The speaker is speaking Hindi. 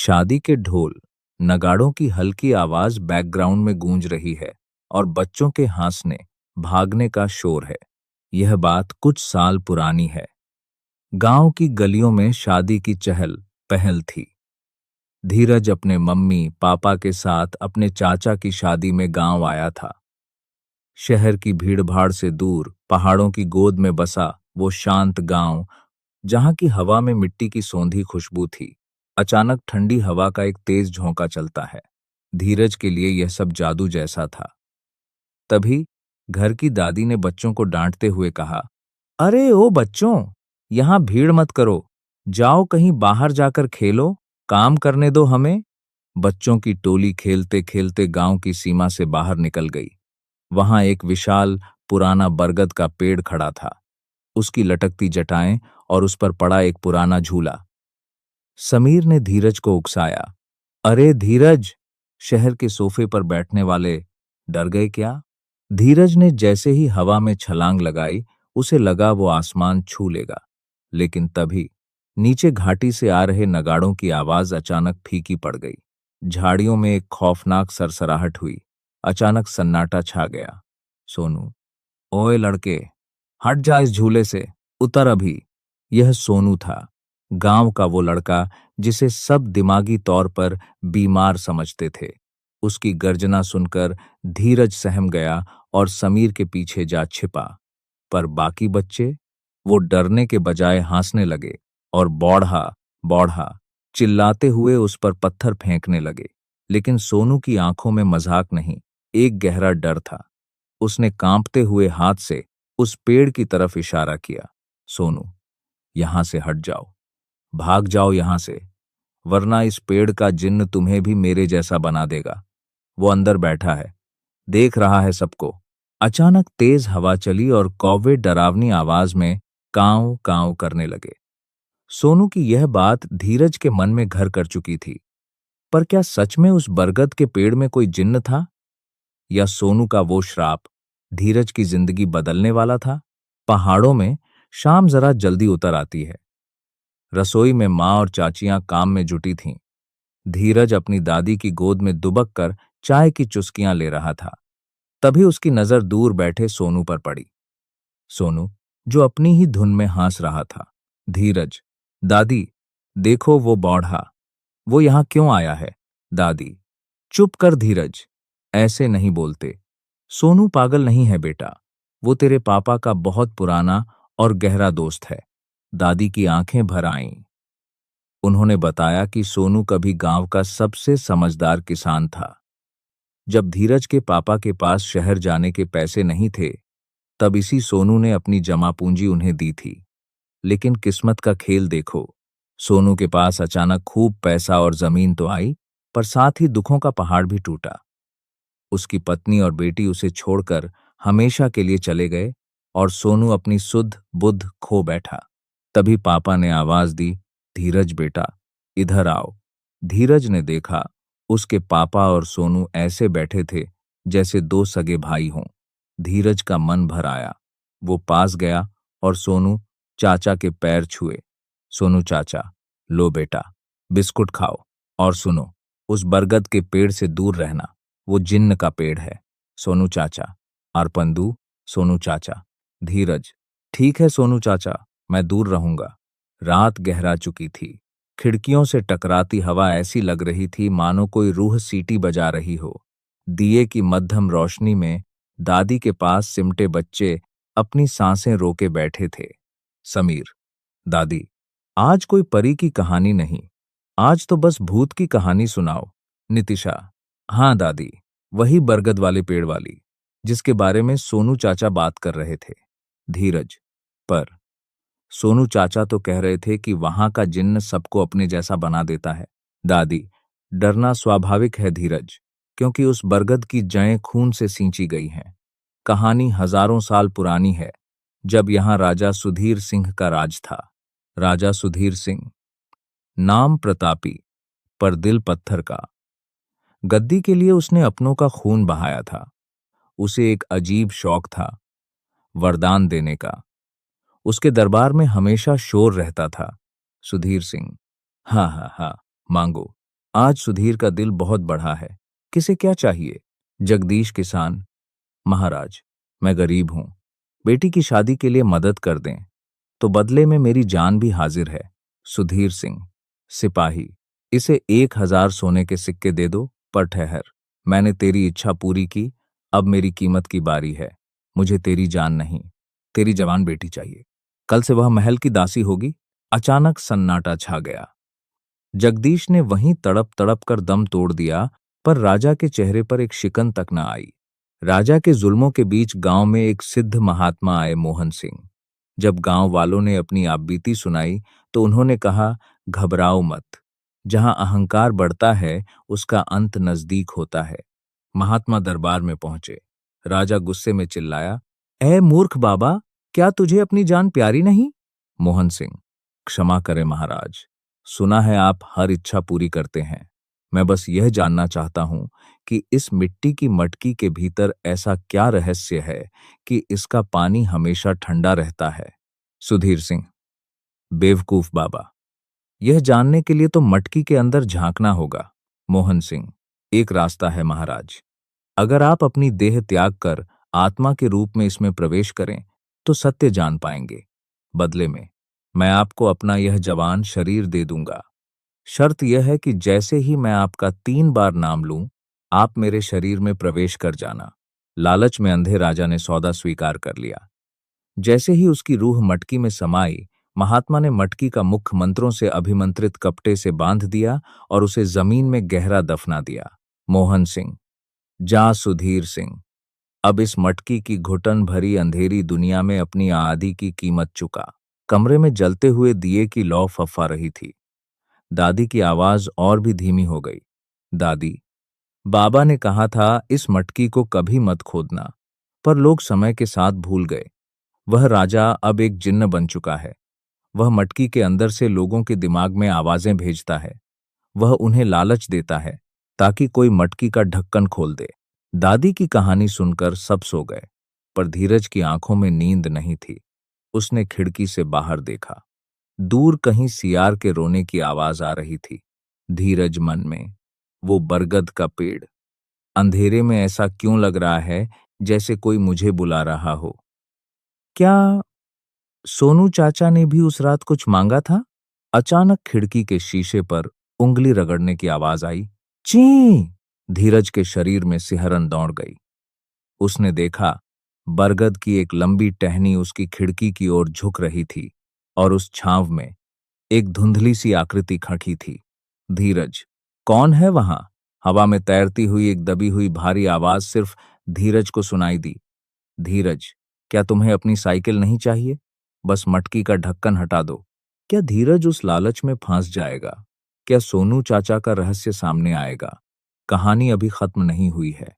शादी के ढोल, नगाड़ों की हल्की आवाज बैकग्राउंड में गूंज रही है और बच्चों के हंसने, भागने का शोर है। यह बात कुछ साल पुरानी है। गांव की गलियों में शादी की चहल पहल थी। धीरज अपने मम्मी पापा के साथ अपने चाचा की शादी में गांव आया था। शहर की भीड़भाड़ से दूर पहाड़ों की गोद में बसा वो शांत गांव, जहां की हवा में मिट्टी की सौंधी खुशबू थी। अचानक ठंडी हवा का एक तेज झोंका चलता है। धीरज के लिए यह सब जादू जैसा था। तभी घर की दादी ने बच्चों को डांटते हुए कहा, अरे ओ बच्चों, यहां भीड़ मत करो, जाओ कहीं बाहर जाकर खेलो, काम करने दो हमें। बच्चों की टोली खेलते खेलते गांव की सीमा से बाहर निकल गई। वहां एक विशाल पुराना बरगद का पेड़ खड़ा था, उसकी लटकती जटाएं और उस पर पड़ा एक पुराना झूला। समीर ने धीरज को उकसाया, अरे धीरज, शहर के सोफे पर बैठने वाले डर गए क्या? धीरज ने जैसे ही हवा में छलांग लगाई, उसे लगा वो आसमान छू लेगा। लेकिन तभी नीचे घाटी से आ रहे नगाड़ों की आवाज अचानक फीकी पड़ गई। झाड़ियों में एक खौफनाक सरसराहट हुई। अचानक सन्नाटा छा गया। सोनू, ओए लड़के, हट जा इस झूले से, उतर अभी। यह सोनू था, गांव का वो लड़का जिसे सब दिमागी तौर पर बीमार समझते थे। उसकी गर्जना सुनकर धीरज सहम गया और समीर के पीछे जा छिपा। पर बाकी बच्चे, वो डरने के बजाय हंसने लगे और बौढ़ा बौढ़ा चिल्लाते हुए उस पर पत्थर फेंकने लगे। लेकिन सोनू की आंखों में मजाक नहीं, एक गहरा डर था। उसने कांपते हुए हाथ से उस पेड़ की तरफ इशारा किया, सोनू, यहां से हट जाओ, भाग जाओ यहां से, वरना इस पेड़ का जिन्न तुम्हें भी मेरे जैसा बना देगा। वो अंदर बैठा है, देख रहा है सबको। अचानक तेज हवा चली और कौवे डरावनी आवाज में कांव कांव करने लगे। सोनू की यह बात धीरज के मन में घर कर चुकी थी। पर क्या सच में उस बरगद के पेड़ में कोई जिन्न था, या सोनू का वो श्राप धीरज की जिंदगी बदलने वाला था? पहाड़ों में शाम जरा जल्दी उतर आती है। रसोई में माँ और चाचियां काम में जुटी थीं। धीरज अपनी दादी की गोद में दुबक कर चाय की चुस्कियां ले रहा था। तभी उसकी नजर दूर बैठे सोनू पर पड़ी। सोनू, जो अपनी ही धुन में हंस रहा था। धीरज, दादी, देखो वो बौढ़ा, वो यहां क्यों आया है? दादी, चुप कर धीरज, ऐसे नहीं बोलते। सोनू पागल नहीं है बेटा, वो तेरे पापा का बहुत पुराना और गहरा दोस्त है। दादी की आंखें भर आईं। उन्होंने बताया कि सोनू कभी गांव का सबसे समझदार किसान था। जब धीरज के पापा के पास शहर जाने के पैसे नहीं थे, तब इसी सोनू ने अपनी जमा पूंजी उन्हें दी थी। लेकिन किस्मत का खेल देखो, सोनू के पास अचानक खूब पैसा और जमीन तो आई, पर साथ ही दुखों का पहाड़ भी टूटा। उसकी पत्नी और बेटी उसे छोड़कर हमेशा के लिए चले गए और सोनू अपनी सुध बुध खो बैठा। तभी पापा ने आवाज दी, धीरज बेटा, इधर आओ। धीरज ने देखा, उसके पापा और सोनू ऐसे बैठे थे जैसे दो सगे भाई हों। धीरज का मन भर आया। वो पास गया और सोनू चाचा के पैर छुए। सोनू चाचा, लो बेटा, बिस्कुट खाओ और सुनो, उस बरगद के पेड़ से दूर रहना, वो जिन्न का पेड़ है। सोनू चाचा, अरपंदू, सोनू चाचा। धीरज, ठीक है सोनू चाचा, मैं दूर रहूंगा। रात गहरा चुकी थी। खिड़कियों से टकराती हवा ऐसी लग रही थी मानो कोई रूह सीटी बजा रही हो। दिए की मध्यम रोशनी में दादी के पास सिमटे बच्चे अपनी सांसें रोके बैठे थे। समीर, दादी, आज कोई परी की कहानी नहीं, आज तो बस भूत की कहानी सुनाओ। नितिशा, हाँ दादी, वही बरगद वाले पेड़ वाली, जिसके बारे में सोनू चाचा बात कर रहे थे। धीरज, पर सोनू चाचा तो कह रहे थे कि वहां का जिन्न सबको अपने जैसा बना देता है। दादी, डरना स्वाभाविक है धीरज, क्योंकि उस बरगद की जड़ें खून से सींची गई हैं। कहानी हजारों साल पुरानी है, जब यहाँ राजा सुधीर सिंह का राज था। राजा सुधीर सिंह, नाम प्रतापी, पर दिल पत्थर का। गद्दी के लिए उसने अपनों का खून बहाया था। उसे एक अजीब शौक था, वरदान देने का। उसके दरबार में हमेशा शोर रहता था। सुधीर सिंह, हाँ हाँ हाँ, मांगो। आज सुधीर का दिल बहुत बढ़ा है। किसे क्या चाहिए? जगदीश किसान। महाराज, मैं गरीब हूं। बेटी की शादी के लिए मदद कर दें तो बदले में मेरी जान भी हाजिर है। सुधीर सिंह। सिपाही। इसे 1,000 सोने के सिक्के दे दो, पर ठहर। मैंने तेरी इच्छा पूरी की, अब मेरी कीमत की बारी है। मुझे तेरी जान नहीं, तेरी जवान बेटी चाहिए। कल से वह महल की दासी होगी। अचानक सन्नाटा छा गया। जगदीश ने वहीं तड़प तड़प कर दम तोड़ दिया, पर राजा के चेहरे पर एक शिकन तक न आई। राजा के जुल्मों के बीच गांव में एक सिद्ध महात्मा आए, मोहन सिंह। जब गांव वालों ने अपनी आपबीती सुनाई तो उन्होंने कहा, घबराओ मत। जहां अहंकार बढ़ता है उसका अंत नजदीक होता है। महात्मा दरबार में पहुंचे। राजा गुस्से में चिल्लाया, ए मूर्ख बाबा, क्या तुझे अपनी जान प्यारी नहीं? मोहन सिंह। क्षमा करें महाराज, सुना है आप हर इच्छा पूरी करते हैं। मैं बस यह जानना चाहता हूं कि इस मिट्टी की मटकी के भीतर ऐसा क्या रहस्य है कि इसका पानी हमेशा ठंडा रहता है? सुधीर सिंह। बेवकूफ बाबा, यह जानने के लिए तो मटकी के अंदर झांकना होगा। मोहन सिंह। एक रास्ता है महाराज। अगर आप अपनी देह त्याग कर आत्मा के रूप में इसमें प्रवेश करें तो सत्य जान पाएंगे। बदले में मैं आपको अपना यह जवान शरीर दे दूंगा। शर्त यह है कि जैसे ही मैं आपका 3 बार नाम लूं, आप मेरे शरीर में प्रवेश कर जाना। लालच में अंधे राजा ने सौदा स्वीकार कर लिया। जैसे ही उसकी रूह मटकी में समाई, महात्मा ने मटकी का मुख मंत्रों से अभिमंत्रित कपटे से बांध दिया और उसे जमीन में गहरा दफना दिया। मोहन सिंह। जा सुधीर सिंह, अब इस मटकी की घुटन भरी अंधेरी दुनिया में अपनी आदि की कीमत चुका। कमरे में जलते हुए दिए की लौ फफा रही थी। दादी की आवाज और भी धीमी हो गई। दादी, बाबा ने कहा था इस मटकी को कभी मत खोदना, पर लोग समय के साथ भूल गए। वह राजा अब एक जिन्न बन चुका है। वह मटकी के अंदर से लोगों के दिमाग में आवाजें भेजता है। वह उन्हें लालच देता है ताकि कोई मटकी का ढक्कन खोल दे। दादी की कहानी सुनकर सब सो गए, पर धीरज की आंखों में नींद नहीं थी। उसने खिड़की से बाहर देखा। दूर कहीं सियार के रोने की आवाज आ रही थी। धीरज मन में, वो बरगद का पेड़। अंधेरे में ऐसा क्यों लग रहा है जैसे कोई मुझे बुला रहा हो? क्या सोनू चाचा ने भी उस रात कुछ मांगा था? अचानक खिड़की के शीशे पर उंगली रगड़ने की आवाज आई। ची! धीरज के शरीर में सिहरन दौड़ गई। उसने देखा, बरगद की एक लंबी टहनी उसकी खिड़की की ओर झुक रही थी और उस छांव में एक धुंधली सी आकृति खड़ी थी। धीरज, कौन है वहां? हवा में तैरती हुई एक दबी हुई भारी आवाज सिर्फ धीरज को सुनाई दी। धीरज, क्या तुम्हें अपनी साइकिल नहीं चाहिए? बस मटकी का ढक्कन हटा दो। क्या धीरज उस लालच में फंस जाएगा? क्या सोनू चाचा का रहस्य सामने आएगा? कहानी अभी खत्म नहीं हुई है।